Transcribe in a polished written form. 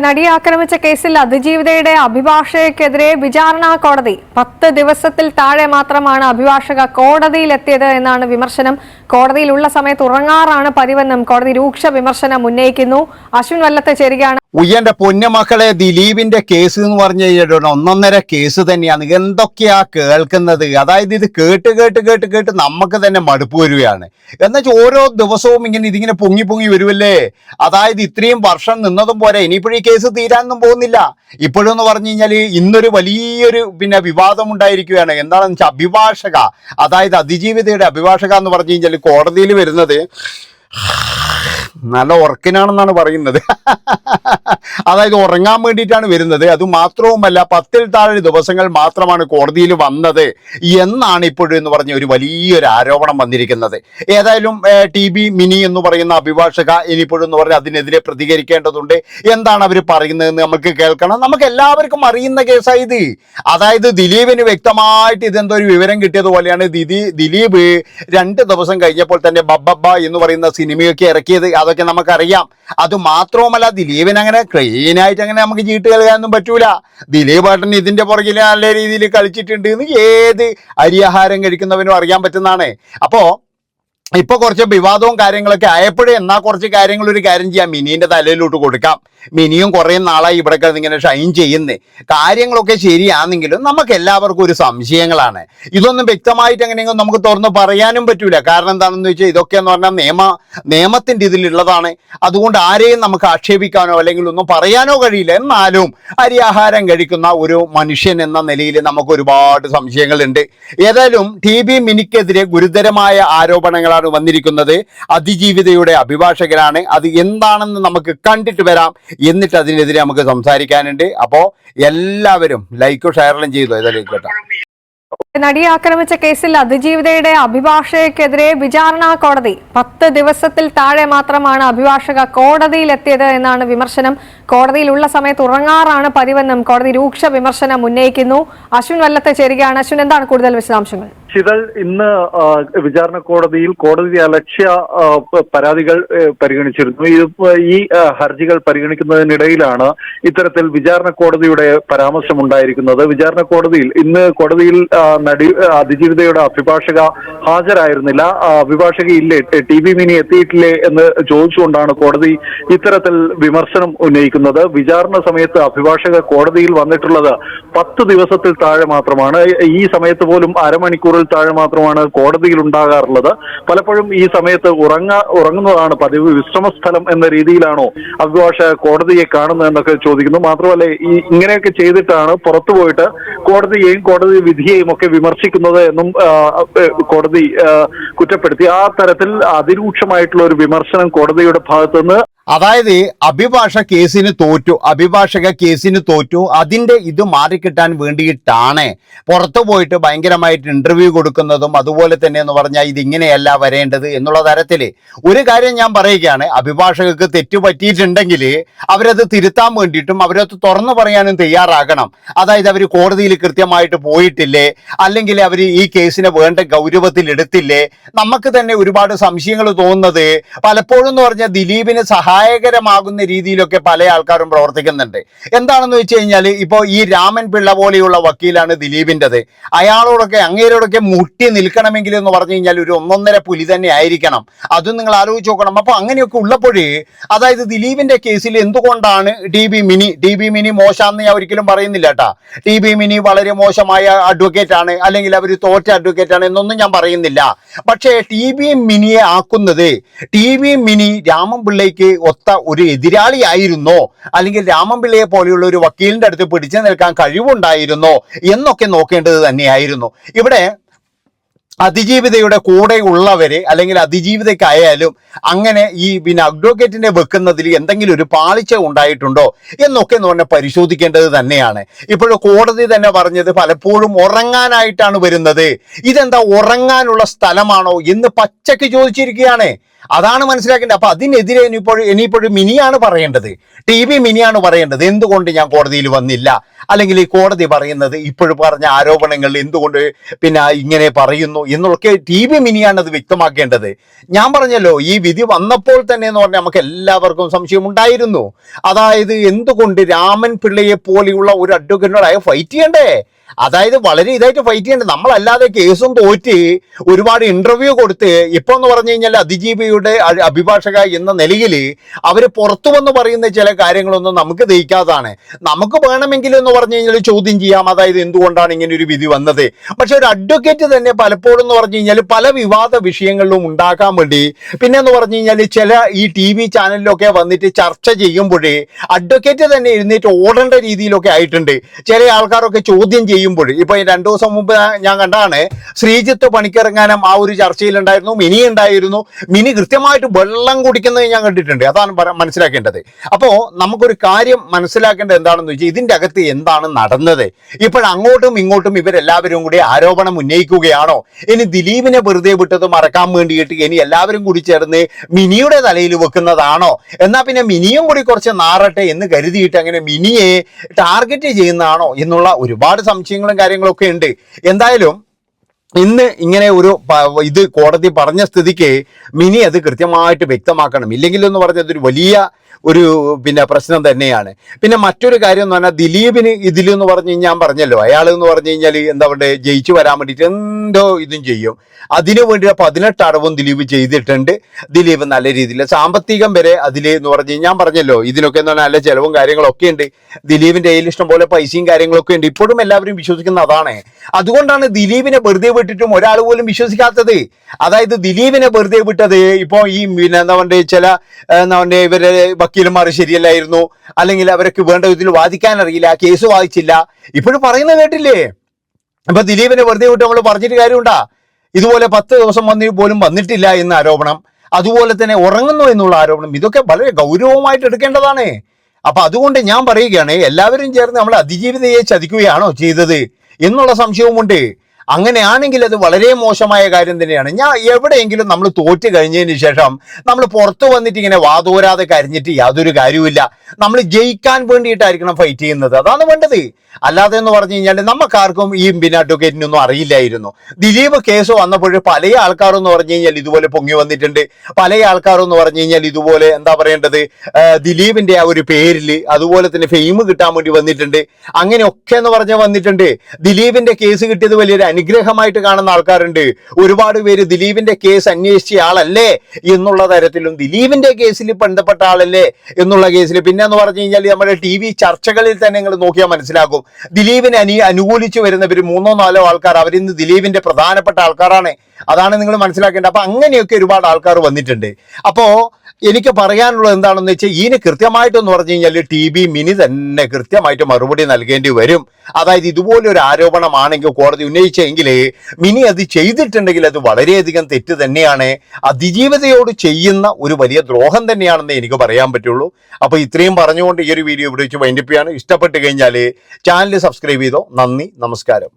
നടിയെ ആക്രമിച്ച കേസിൽ അതിജീവിതയുടെ അഭിഭാഷകയ്ക്കെതിരെ വിചാരണ കോടതി 10 ദിവസത്തിൽ താഴെ മാത്രമാണ് അഭിഭാഷക കോടതിയിലെത്തിയത് എന്നാണ് വിമർശനം. കോടതിയിലുള്ള സമയത്ത് ഉറങ്ങാറാണ് പതിവെന്നും കോടതി രൂക്ഷ വിമർശനം ഉന്നയിക്കുന്നു. അശ്വിൻ വല്ലത്ത് ചേരുകയാണ്. ഉയ്യന്റെ പൊന്നുമക്കളെ, ദിലീപിന്റെ കേസ് എന്ന് പറഞ്ഞു കഴിഞ്ഞാൽ ഒന്നൊന്നര കേസ് തന്നെയാണ്. എന്തൊക്കെയാ കേൾക്കുന്നത്? അതായത് ഇത് കേട്ട് കേട്ട് കേട്ട് കേട്ട് നമുക്ക് തന്നെ മടുപ്പ് വരികയാണ്. എന്നുവെച്ചാൽ ഓരോ ദിവസവും ഇതിങ്ങനെ പൊങ്ങി പൊങ്ങി വരുമല്ലേ. അതായത് ഇത്രയും വർഷം നിന്നതും പോരെ, ഇനിയിപ്പോഴും ഈ കേസ് തീരാനൊന്നും പോകുന്നില്ല. ഇപ്പോഴെന്ന് പറഞ്ഞു കഴിഞ്ഞാൽ ഇന്നൊരു വലിയൊരു വിവാദം ഉണ്ടായിരിക്കുകയാണ്. എന്താണെന്ന് വെച്ചാൽ അഭിഭാഷക, അതായത് അതിജീവിതയുടെ അഭിഭാഷക എന്ന് പറഞ്ഞു കഴിഞ്ഞാൽ കോടതിയിൽ വരുന്നത് നല്ല ഉറക്കിനാണെന്നാണ് പറയുന്നത്. അതായത് ഉറങ്ങാൻ വേണ്ടിയിട്ടാണ് വരുന്നത്. അത് മാത്രവുമല്ല 10-ൽ താഴെ ദിവസങ്ങൾ മാത്രമാണ് കോടതിയിൽ വന്നത് എന്നാണ് ഇപ്പോഴെന്ന് പറഞ്ഞ ഒരു വലിയൊരു ആരോപണം വന്നിരിക്കുന്നത്. ഏതായാലും TB മിനി എന്ന് പറയുന്ന അഭിഭാഷക ഇനിയിപ്പോഴെന്ന് പറഞ്ഞാൽ അതിനെതിരെ പ്രതികരിക്കേണ്ടതുണ്ട്. എന്താണ് അവർ പറയുന്നതെന്ന് നമുക്ക് കേൾക്കണം. നമുക്ക് എല്ലാവർക്കും അറിയുന്ന കേസായത്. അതായത് ദിലീപിന് വ്യക്തമായിട്ട് ഇതെന്തോ ഒരു വിവരം കിട്ടിയതുപോലെയാണ്. ദിലീപ് 2 ദിവസം കഴിഞ്ഞപ്പോൾ തന്നെ ബബ്ബ എന്ന് പറയുന്ന സിനിമയൊക്കെ ഇറക്കിയത്. അതൊക്കെ നമുക്കറിയാം. അത് മാത്രവുമല്ല, ദിലീപിന് അങ്ങനെ ക്ലീനായിട്ട് അങ്ങനെ നമുക്ക് ചീട്ട് കളിക്കാനൊന്നും പറ്റൂല. ദിലീപ് ഏട്ടൻ ഇതിന്റെ പുറകിൽ നല്ല രീതിയിൽ കളിച്ചിട്ടുണ്ട് എന്ന് ഏത് അരിയാഹാരം കഴിക്കുന്നവനും അറിയാൻ പറ്റുന്നതാണ്. ഇപ്പൊ കുറച്ച് വിവാദവും കാര്യങ്ങളൊക്കെ ആയപ്പോഴേ എന്നാ കുറച്ച് കാര്യങ്ങൾ ഒരു കാര്യം ചെയ്യാം, മിനീന്റെ തലയിലോട്ട് കൊടുക്കാം. മിനിയും കുറേ നാളായി ഇവിടെ ഇങ്ങനെ ഷൈൻ ചെയ്യുന്നേ. കാര്യങ്ങളൊക്കെ ശരിയാണെങ്കിലും നമുക്ക് എല്ലാവർക്കും ഒരു സംശയങ്ങളാണ്. ഇതൊന്നും വ്യക്തമായിട്ട് എങ്ങനെയെങ്കിലും നമുക്ക് തുറന്ന് പറയാനും പറ്റൂല. കാരണം എന്താണെന്ന് വെച്ചാൽ ഇതൊക്കെ എന്ന് പറഞ്ഞാൽ നിയമത്തിന്റെ ഇതിലുള്ളതാണ്. അതുകൊണ്ട് ആരെയും നമുക്ക് ആക്ഷേപിക്കാനോ അല്ലെങ്കിൽ ഒന്നും പറയാനോ കഴിയില്ല. എന്നാലും അരിയാഹാരം കഴിക്കുന്ന ഒരു മനുഷ്യൻ എന്ന നിലയിൽ നമുക്ക് ഒരുപാട് സംശയങ്ങളുണ്ട്. ഏതായാലും TB മിനിക്കെതിരെ ഗുരുതരമായ ആരോപണങ്ങളാണ് വന്നിരിക്കുന്നത്. അതിജീവിതയുടെ അഭിഭാഷകനാണ്. അത് എന്താണെന്ന് നമുക്ക് കണ്ടിട്ട് വരാം. എന്നിട്ട് അതിനെതിരെ നമുക്ക് സംസാരിക്കാനുണ്ട്. അപ്പോൾ എല്ലാവരും ലൈക്കും ഷെയറിലും ചെയ്തു. ഏതായാലും കേട്ടോ. നടിയെ ആക്രമിച്ച കേസിൽ അതിജീവിതയുടെ അഭിഭാഷകയ്ക്കെതിരെ വിചാരണ കോടതി 10 ദിവസത്തിൽ താഴെ മാത്രമാണ് അഭിഭാഷക കോടതിയിലെത്തിയത് എന്നാണ് വിമർശനം. കോടതിയിലുള്ള സമയത്ത് ഉറങ്ങാറാണ് പതിവെന്നും കോടതി രൂക്ഷ വിമർശനം ഉന്നയിക്കുന്നു. അശ്വിൻ വല്ലത്ത് ചേരുകയാണ്. അശ്വിൻ, എന്താണ് കൂടുതൽ വിശദാംശങ്ങൾ? ശീതൾ, ഇന്ന് വിചാരണ കോടതിയിൽ കോടതി അലക്ഷ്യ പരാതികൾ പരിഗണിച്ചിരുന്നു. ഈ ഹർജികൾ പരിഗണിക്കുന്നതിനിടയിലാണ് ഇത്തരത്തിൽ വിചാരണ കോടതിയുടെ പരാമർശം ഉണ്ടായിരിക്കുന്നത്. വിചാരണ കോടതിയിൽ ഇന്ന് അതിജീവിതയുടെ അഭിഭാഷക ഹാജരായിരുന്നില്ല. അഭിഭാഷക ഇല്ലേ, TB മിനി എത്തിയിട്ടില്ലേ എന്ന് ചോദിച്ചുകൊണ്ടാണ് കോടതി ഇത്തരത്തിൽ വിമർശനം ഉന്നയിക്കുന്നത്. വിചാരണ സമയത്ത് അഭിഭാഷക കോടതിയിൽ വന്നിട്ടുള്ളത് 10 ദിവസത്തിൽ താഴെ മാത്രമാണ്. ഈ സമയത്ത് പോലും അരമണിക്കൂറിൽ താഴെ മാത്രമാണ് കോടതിയിൽ ഉണ്ടാകാറുള്ളത്. പലപ്പോഴും ഈ സമയത്ത് ഉറങ്ങുന്നതാണ് പതിവ്. വിശ്രമ സ്ഥലം എന്ന രീതിയിലാണോ അഭിഭാഷക കോടതിയെ കാണുന്നതെന്നൊക്കെ ചോദിക്കുന്നു. മാത്രമല്ല, ഇങ്ങനെയൊക്കെ ചെയ്തിട്ടാണ് പുറത്തു പോയിട്ട് കോടതിയെയും കോടതി വിധിയെയും ഒക്കെ വിമർശിക്കുന്നത് എന്നും കോടതി കുറ്റപ്പെടുത്തി. ആ തരത്തിൽ അതിരൂക്ഷമായിട്ടുള്ള ഒരു വിമർശനം കോടതിയുടെ ഭാഗത്തുനിന്ന്. അതായത് അഭിഭാഷക കേസിന് തോറ്റു. അതിന്റെ ഇത് മാറിക്കിട്ടാൻ വേണ്ടിയിട്ടാണ് പുറത്തു പോയിട്ട് ഭയങ്കരമായിട്ട് ഇന്റർവ്യൂ കൊടുക്കുന്നതും അതുപോലെ തന്നെ എന്ന് പറഞ്ഞാൽ ഇതിങ്ങനെയല്ല വരേണ്ടത് എന്നുള്ള തരത്തില് ഒരു കാര്യം ഞാൻ പറയുകയാണ്. അഭിഭാഷകർക്ക് തെറ്റു പറ്റിയിട്ടുണ്ടെങ്കിൽ അവരത് തിരുത്താൻ വേണ്ടിയിട്ടും അവരത് തുറന്നു പറയാനും തയ്യാറാകണം. അതായത് അവർ കോടതിയിൽ കൃത്യമായിട്ട് പോയിട്ടില്ലേ, അല്ലെങ്കിൽ അവർ ഈ കേസിനെ വേണ്ട ഗൗരവത്തിൽ എടുത്തില്ലേ. നമുക്ക് തന്നെ ഒരുപാട് സംശയങ്ങൾ തോന്നുന്നത് പലപ്പോഴും എന്ന് പറഞ്ഞാൽ ദിലീപിന് സഹായകരമാകുന്ന രീതിയിലൊക്കെ പല ആൾക്കാരും പ്രവർത്തിക്കുന്നുണ്ട്. എന്താണെന്ന് വെച്ച് കഴിഞ്ഞാൽ ഇപ്പോൾ ഈ രാമൻ പിള്ള പോലെയുള്ള വക്കീലാണ് ദിലീപിൻ്റെത്. അയാളോടൊക്കെ അങ്ങേരോടൊക്കെ മുട്ടി നിൽക്കണമെങ്കിൽ എന്ന് പറഞ്ഞു കഴിഞ്ഞാൽ ഒരു 1.5 പുലി തന്നെ ആയിരിക്കണം. അതും നിങ്ങൾ ആലോചിച്ച് നോക്കണം. അപ്പോൾ അങ്ങനെയൊക്കെ ഉള്ളപ്പോഴേ അതായത് ദിലീപിന്റെ കേസിൽ എന്തുകൊണ്ടാണ് TB മിനി മോശമാണെന്ന് ഞാൻ ഒരിക്കലും പറയുന്നില്ല കേട്ടാ. TB മിനി വളരെ മോശമായ അഡ്വക്കേറ്റ് ആണ്, അല്ലെങ്കിൽ അവർ തോറ്റ അഡ്വക്കേറ്റ് ആണ് എന്നൊന്നും ഞാൻ പറയുന്നില്ല. പക്ഷേ TB മിനിയെ ആക്കുന്നത് TB മിനി രാമൻപിള്ളയ്ക്ക് ഒത്ത ഒരു എതിരാളിയായിരുന്നോ, അല്ലെങ്കിൽ രാമൻപിള്ളയെ പോലെയുള്ള ഒരു വക്കീലിന്റെ അടുത്ത് പിടിച്ചു നിൽക്കാൻ കഴിവുണ്ടായിരുന്നോ എന്നൊക്കെ നോക്കേണ്ടത് തന്നെയായിരുന്നു. ഇവിടെ അതിജീവിതയുടെ കൂടെ ഉള്ളവര് അല്ലെങ്കിൽ അതിജീവിതയ്ക്കായാലും അങ്ങനെ ഈ അഡ്വക്കേറ്റിനെ വെക്കുന്നതിൽ എന്തെങ്കിലും ഒരു പാളിച്ച ഉണ്ടായിട്ടുണ്ടോ എന്നൊക്കെ എന്ന് പറഞ്ഞാൽ പരിശോധിക്കേണ്ടത് തന്നെയാണ്. ഇപ്പോഴും കോടതി തന്നെ പറഞ്ഞത് പലപ്പോഴും ഉറങ്ങാനായിട്ടാണ് വരുന്നത്. ഇതെന്താ ഉറങ്ങാനുള്ള സ്ഥലമാണോ എന്ന് പച്ചയ്ക്ക് ചോദിച്ചിരിക്കുകയാണ്. അതാണ് മനസ്സിലാക്കേണ്ടത്. അപ്പൊ അതിനെതിരെ ഇനിയിപ്പോഴും മിനിയാണ് പറയേണ്ടത്, TV മിനിയാണ് പറയേണ്ടത് എന്തുകൊണ്ട് ഞാൻ കോടതിയിൽ വന്നില്ല, അല്ലെങ്കിൽ ഈ കോടതി പറയുന്നത് ഇപ്പോഴും പറഞ്ഞ ആരോപണങ്ങൾ എന്തുകൊണ്ട് പിന്നെ ഇങ്ങനെ പറയുന്നു എന്നുള്ളൊക്കെ TV മിനിയാണ് അത് വ്യക്തമാക്കേണ്ടത്. ഞാൻ പറഞ്ഞല്ലോ, ഈ വിധി വന്നപ്പോൾ തന്നെ എന്ന് പറഞ്ഞാൽ നമുക്ക് എല്ലാവർക്കും സംശയം ഉണ്ടായിരുന്നു. അതായത് എന്തുകൊണ്ട് രാമൻ പിള്ളയെ പോലെയുള്ള ഒരു അഡ്വക്കേറ്റിനോടായ ഫൈറ്റ് ചെയ്യണ്ടേ, അതായത് വളരെ ഇതായിട്ട് ഫൈറ്റ് ചെയ്യേണ്ടത്. നമ്മളല്ലാതെ കേസും തോറ്റ് ഒരുപാട് ഇന്റർവ്യൂ കൊടുത്ത് ഇപ്പൊ എന്ന് പറഞ്ഞു കഴിഞ്ഞാൽ അതിജീവിയുടെ അഭിഭാഷക എന്ന നിലയിൽ അവര് പുറത്തു വന്ന് പറയുന്ന ചില കാര്യങ്ങളൊന്നും നമുക്ക് ദഹിക്കാതാണ്. നമുക്ക് വേണമെങ്കിലും എന്ന് പറഞ്ഞു കഴിഞ്ഞാൽ ചോദ്യം ചെയ്യാം, അതായത് എന്തുകൊണ്ടാണ് ഇങ്ങനെ ഒരു വിധി വന്നത്. പക്ഷെ ഒരു അഡ്വക്കേറ്റ് തന്നെ പലപ്പോഴും എന്ന് പറഞ്ഞു കഴിഞ്ഞാൽ പല വിവാദ വിഷയങ്ങളിലും ഉണ്ടാക്കാൻ വേണ്ടി പിന്നെ എന്ന് പറഞ്ഞു കഴിഞ്ഞാൽ ചില ഈ TV ചാനലിലൊക്കെ വന്നിട്ട് ചർച്ച ചെയ്യുമ്പോഴേ അഡ്വക്കേറ്റ് തന്നെ എഴുന്നേറ്റ് ഓടേണ്ട രീതിയിലൊക്കെ ആയിട്ടുണ്ട്. ചില ആൾക്കാരൊക്കെ ചോദ്യം ചെയ്യുമ്പോൾ ഇപ്പൊ 2 ദിവസം മുമ്പ് ഞാൻ കണ്ടാണ് ശ്രീജിത്ത് പണിക്കിറങ്ങാനും ആ ഒരു ചർച്ചയിലുണ്ടായിരുന്നു, മിനി ഉണ്ടായിരുന്നു. മിനി കൃത്യമായിട്ട് വെള്ളം കുടിക്കുന്നത് ഞാൻ കണ്ടിട്ടുണ്ട്. അതാണ് മനസ്സിലാക്കേണ്ടത്. അപ്പോ നമുക്കൊരു കാര്യം മനസ്സിലാക്കേണ്ടത് എന്താണെന്ന് വെച്ചാൽ ഇതിന്റെ അകത്ത് എന്താണ് നടന്നത്. ഇപ്പോഴങ്ങോട്ടും ഇങ്ങോട്ടും ഇവരെല്ലാവരും കൂടി ആരോപണം ഉന്നയിക്കുകയാണോ, ഇനി ദിലീപിനെ വെറുതെ വിട്ടത് മറക്കാൻ വേണ്ടിയിട്ട് ഇനി എല്ലാവരും കൂടി ചേർന്ന് മിനിയുടെ തലയിൽ വെക്കുന്നതാണോ, എന്നാ പിന്നെ മിനിയും കൂടി കുറച്ച് നാറട്ടെ എന്ന് കരുതിയിട്ട് അങ്ങനെ മിനിയെ ടാർഗറ്റ് ചെയ്യുന്നതാണോ എന്നുള്ള ഒരുപാട് സംശയങ്ങളും കാര്യങ്ങളൊക്കെ ഉണ്ട്. എന്തായാലും ഇന്ന് ഇങ്ങനെ ഒരു ഇത് കോടതി പറഞ്ഞ സ്ഥിതിക്ക് മിനി അത് കൃത്യമായിട്ട് വ്യക്തമാക്കണം. ഇല്ലെങ്കിൽ എന്ന് പറഞ്ഞത് ഒരു വലിയ ഒരു പിന്നെ പ്രശ്നം തന്നെയാണ്. പിന്നെ മറ്റൊരു കാര്യം എന്ന് പറഞ്ഞാൽ ദിലീപിന് ഇതിലെന്ന് പറഞ്ഞു കഴിഞ്ഞാൽ ഞാൻ പറഞ്ഞല്ലോ, അയാൾ എന്ന് പറഞ്ഞു കഴിഞ്ഞാൽ എന്താ പറയുക ജയിച്ചു വരാൻ വേണ്ടിയിട്ട് എന്തോ ഇതും ചെയ്യും. അതിനു വേണ്ടി 18 അടവും ദിലീപ് ചെയ്തിട്ടുണ്ട്. ദിലീപ് നല്ല രീതിയിൽ സാമ്പത്തികം വരെ അതിൽ എന്ന് പറഞ്ഞു ഞാൻ പറഞ്ഞല്ലോ, ഇതിനൊക്കെ എന്ന് പറഞ്ഞാൽ നല്ല ചെലവും കാര്യങ്ങളൊക്കെ ഉണ്ട്. ദിലീപിന്റെ കയ്യിൽ ഇഷ്ടം പോലെ പൈസയും കാര്യങ്ങളൊക്കെ ഉണ്ട്. ഇപ്പോഴും എല്ലാവരും വിശ്വസിക്കുന്ന അതാണ്. അതുകൊണ്ടാണ് ദിലീപിനെ വെറുതെ വിട്ടിട്ടും ഒരാൾ പോലും വിശ്വസിക്കാത്തത്. അതായത് ദിലീപിനെ വെറുതെ വിട്ടത് ഇപ്പോൾ ഈ പിന്നെ എന്താ പറയുക ചില എന്താ പറയുക ഇവരെ വക്കീലന്മാർ ശരിയല്ലായിരുന്നു, അല്ലെങ്കിൽ അവർക്ക് വേണ്ട ഇതിൽ വാദിക്കാൻ അറിയില്ല, കേസ് വാദിച്ചില്ല, ഇപ്പോഴും പറയുന്നത് കേട്ടില്ലേ. ഇപ്പൊ ദിലീപിനെ വെറുതെ വിട്ട് നമ്മൾ പറഞ്ഞിട്ട് കാര്യമുണ്ടാ? ഇതുപോലെ 10 ദിവസം പോലും വന്നിട്ടില്ല എന്ന ആരോപണം, അതുപോലെ തന്നെ ഉറങ്ങുന്നു എന്നുള്ള ആരോപണം, ഇതൊക്കെ വളരെ ഗൗരവമായിട്ട് എടുക്കേണ്ടതാണ്. അപ്പൊ അതുകൊണ്ട് ഞാൻ പറയുകയാണ്, എല്ലാവരും ചേർന്ന് നമ്മൾ അതിജീവിതയെ ചതിക്കുകയാണോ ചെയ്തത് എന്നുള്ള സംശയവുമുണ്ട്. അങ്ങനെയാണെങ്കിൽ അത് വളരെ മോശമായ കാര്യം തന്നെയാണ്. ഞാൻ എവിടെയെങ്കിലും നമ്മൾ തോറ്റ് കഴിഞ്ഞതിന് ശേഷം നമ്മൾ പുറത്തു വന്നിട്ട് ഇങ്ങനെ വാതോരാതെ കരഞ്ഞിട്ട് യാതൊരു കാര്യവുമില്ല. നമ്മൾ ജയിക്കാൻ വേണ്ടിയിട്ടായിരിക്കണം ഫൈറ്റ് ചെയ്യുന്നത്, അതാണ് വേണ്ടത്. അല്ലാതെ എന്ന് പറഞ്ഞു കഴിഞ്ഞാൽ നമുക്കാർക്കും ഈ പിന്നെ അഡ്വക്കേറ്റിനൊന്നും അറിയില്ലായിരുന്നു. ദിലീപ് കേസ് വന്നപ്പോൾ പല ആൾക്കാരെന്ന് പറഞ്ഞു കഴിഞ്ഞാൽ ഇതുപോലെ പൊങ്ങി വന്നിട്ടുണ്ട്. പല ആൾക്കാരെന്ന് പറഞ്ഞു കഴിഞ്ഞാൽ ഇതുപോലെ എന്താ പറയേണ്ടത് ദിലീപിന്റെ ആ ഒരു പേരിൽ അതുപോലെ തന്നെ ഫെയിം കിട്ടാൻ വേണ്ടി വന്നിട്ടുണ്ട്. അങ്ങനെയൊക്കെ എന്ന് പറഞ്ഞാൽ വന്നിട്ടുണ്ട്. ദിലീപിന്റെ കേസ് കിട്ടിയത് വലിയൊരു അനുഗ്രഹമായിട്ട് കാണുന്ന ആൾക്കാരുണ്ട്. ഒരുപാട് പേര് ദിലീപിന്റെ കേസ് അന്വേഷിച്ച ആളല്ലേ എന്നുള്ള തരത്തിലും ദിലീപിന്റെ കേസിൽ ബന്ധപ്പെട്ട ആളല്ലേ എന്നുള്ള കേസിൽ പിന്നെ എന്ന് പറഞ്ഞു കഴിഞ്ഞാൽ നമ്മുടെ TV ചർച്ചകളിൽ തന്നെ നിങ്ങൾ നോക്കിയാൽ മനസ്സിലാക്കും. ദിലീപിനെ അനുകൂലിച്ചു വരുന്നവർ 3-4 ആൾക്കാർ അവരിന്ന് ദിലീപിന്റെ പ്രധാനപ്പെട്ട ആൾക്കാരാണ്. അതാണ് നിങ്ങൾ മനസ്സിലാക്കേണ്ടത്. അപ്പൊ അങ്ങനെയൊക്കെ ഒരുപാട് ആൾക്കാർ വന്നിട്ടുണ്ട്. അപ്പോ എനിക്ക് പറയാനുള്ളത് എന്താണെന്ന് വെച്ചാൽ ഇതിന് കൃത്യമായിട്ടെന്ന് പറഞ്ഞു കഴിഞ്ഞാൽ TV മിനി തന്നെ കൃത്യമായിട്ട് മറുപടി നൽകേണ്ടി വരും. അതായത് ഇതുപോലെ ഒരു ആരോപണമാണെങ്കിൽ കോടതി ഉന്നയിച്ചെങ്കിൽ മിനി അത് ചെയ്തിട്ടുണ്ടെങ്കിൽ അത് വളരെയധികം തെറ്റ് തന്നെയാണ്. അതിജീവിതയോട് ചെയ്യുന്ന ഒരു വലിയ ദ്രോഹം തന്നെയാണെന്ന് എനിക്ക് പറയാൻ പറ്റുള്ളൂ. അപ്പോൾ ഇത്രയും പറഞ്ഞുകൊണ്ട് ഈ ഒരു വീഡിയോ ഇവിടെ വെച്ച് വൈൻഡപ്പ് ചെയ്യാണ്. ഇഷ്ടപ്പെട്ട് കഴിഞ്ഞാൽ ചാനൽ സബ്സ്ക്രൈബ് ചെയ്തോ. നന്ദി, നമസ്കാരം.